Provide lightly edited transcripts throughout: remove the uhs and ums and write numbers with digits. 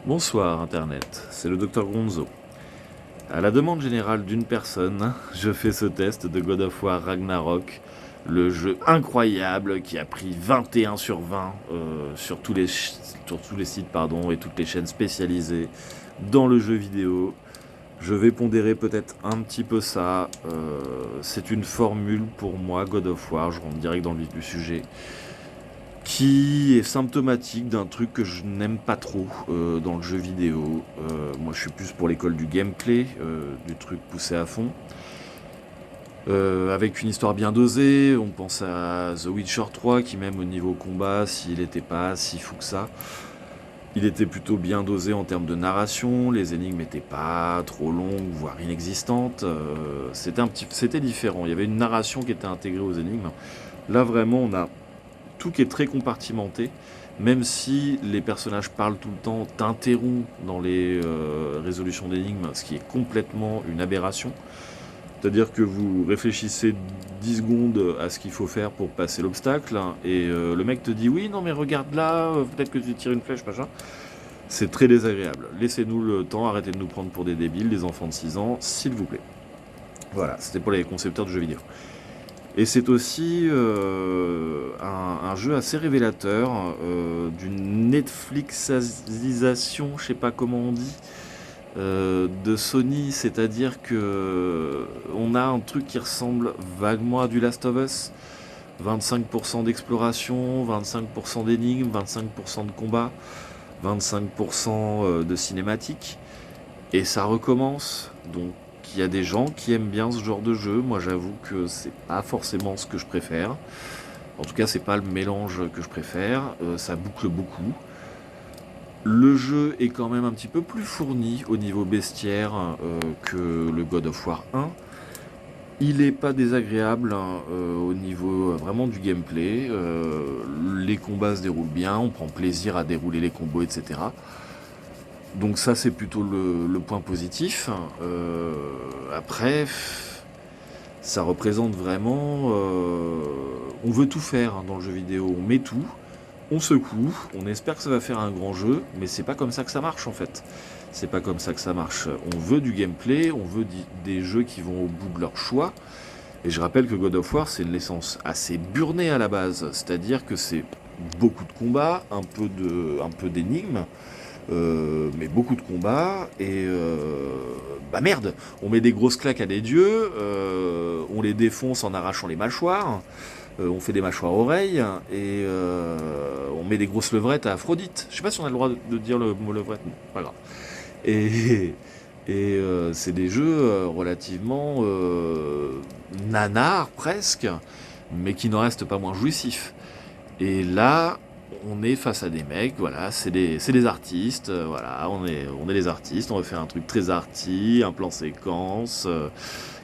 Bonsoir Internet, c'est le Dr Gonzo. À la demande générale d'une personne, je fais ce test de God of War Ragnarok, le jeu incroyable qui a pris 21 sur 20 sur tous les sites et toutes les chaînes spécialisées dans le jeu vidéo. Je vais pondérer peut-être un petit peu ça. C'est une formule pour moi, God of War, je rentre direct dans le vif du sujet, qui est symptomatique d'un truc que je n'aime pas trop dans le jeu vidéo. Moi je suis plus pour l'école du gameplay, du truc poussé à fond. Avec une histoire bien dosée, on pense à The Witcher 3 qui même au niveau combat, s'il n'était pas si fou que ça, il était plutôt bien dosé en termes de narration, les énigmes n'étaient pas trop longues, voire inexistantes, c'était différent, il y avait une narration qui était intégrée aux énigmes. Là vraiment on a tout qui est très compartimenté, même si les personnages parlent tout le temps, t'interrompt dans les résolutions d'énigmes, ce qui est complètement une aberration. C'est-à-dire que vous réfléchissez 10 secondes à ce qu'il faut faire pour passer l'obstacle, et le mec te dit oui, non mais regarde là, peut-être que tu tires une flèche, machin. C'est très désagréable. Laissez-nous le temps, arrêtez de nous prendre pour des débiles, des enfants de 6 ans, s'il vous plaît. Voilà, c'était pour les concepteurs de jeux vidéo. Et c'est aussi un jeu assez révélateur d'une Netflixisation, je sais pas comment on dit, de Sony, c'est-à-dire que on a un truc qui ressemble vaguement à du Last of Us, 25% d'exploration, 25% d'énigmes, 25% de combat, 25% de cinématique, et ça recommence, donc il y a des gens qui aiment bien ce genre de jeu. Moi j'avoue que c'est pas forcément ce que je préfère. En tout cas c'est pas le mélange que je préfère. Ça boucle beaucoup. Le jeu est quand même un petit peu plus fourni au niveau bestiaire que le God of War 1. Il est pas désagréable au niveau vraiment du gameplay. Les combats se déroulent bien, on prend plaisir à dérouler les combos, etc. Donc ça c'est plutôt le point positif. Après, ça représente vraiment... on veut tout faire dans le jeu vidéo, on met tout, on secoue, on espère que ça va faire un grand jeu, mais c'est pas comme ça que ça marche en fait. C'est pas comme ça que ça marche. On veut du gameplay, on veut des jeux qui vont au bout de leur choix. Et je rappelle que God of War c'est une licence assez burnée à la base, c'est-à-dire que c'est beaucoup de combats, un peu d'énigmes, mais beaucoup de combats, et bah merde, on met des grosses claques à des dieux, on les défonce en arrachant les mâchoires, on fait des mâchoires oreilles, et on met des grosses levrettes à Aphrodite. Je sais pas si on a le droit de dire le mot levrette, pas grave. Et, c'est des jeux relativement nanars presque, mais qui n'en restent pas moins jouissifs. Et là, on est face à des mecs, voilà, c'est des artistes, voilà, on est des artistes, on va faire un truc très arty, un plan séquence,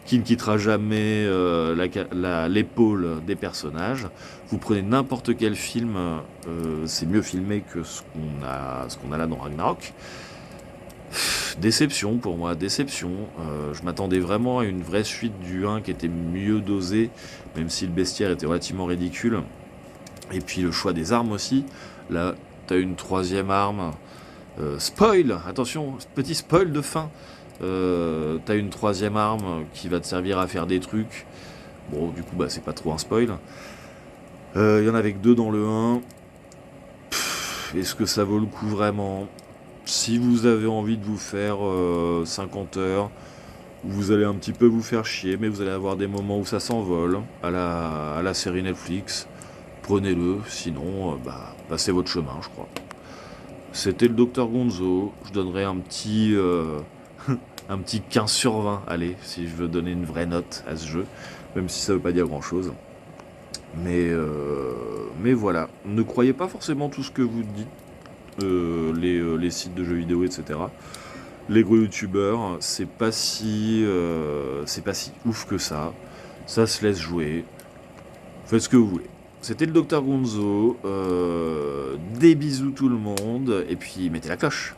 qui ne quittera jamais l'épaule des personnages. Vous prenez n'importe quel film, c'est mieux filmé que ce qu'on a là dans Ragnarok. Déception pour moi, déception. Je m'attendais vraiment à une vraie suite du 1 qui était mieux dosée, même si le bestiaire était relativement ridicule. Et puis le choix des armes aussi. Là, t'as une troisième arme. Spoil, attention, petit spoil de fin. T'as une troisième arme qui va te servir à faire des trucs. Bon, du coup, bah, c'est pas trop un spoil. Il y en avait que 2 dans le 1. Est-ce que ça vaut le coup vraiment ? Si vous avez envie de vous faire 50 heures, vous allez un petit peu vous faire chier, mais vous allez avoir des moments où ça s'envole, à la série Netflix. Prenez-le, sinon, passez votre chemin, je crois. C'était le Dr Gonzo, je donnerai un petit 15 sur 20, allez, si je veux donner une vraie note à ce jeu, même si ça veut pas dire grand-chose. Mais voilà, ne croyez pas forcément tout ce que vous dites, les sites de jeux vidéo, etc. Les gros youtubeurs, c'est pas si ouf que ça. Ça se laisse jouer. Faites ce que vous voulez. C'était le Dr Gonzo. Des bisous tout le monde. Et puis mettez la cloche.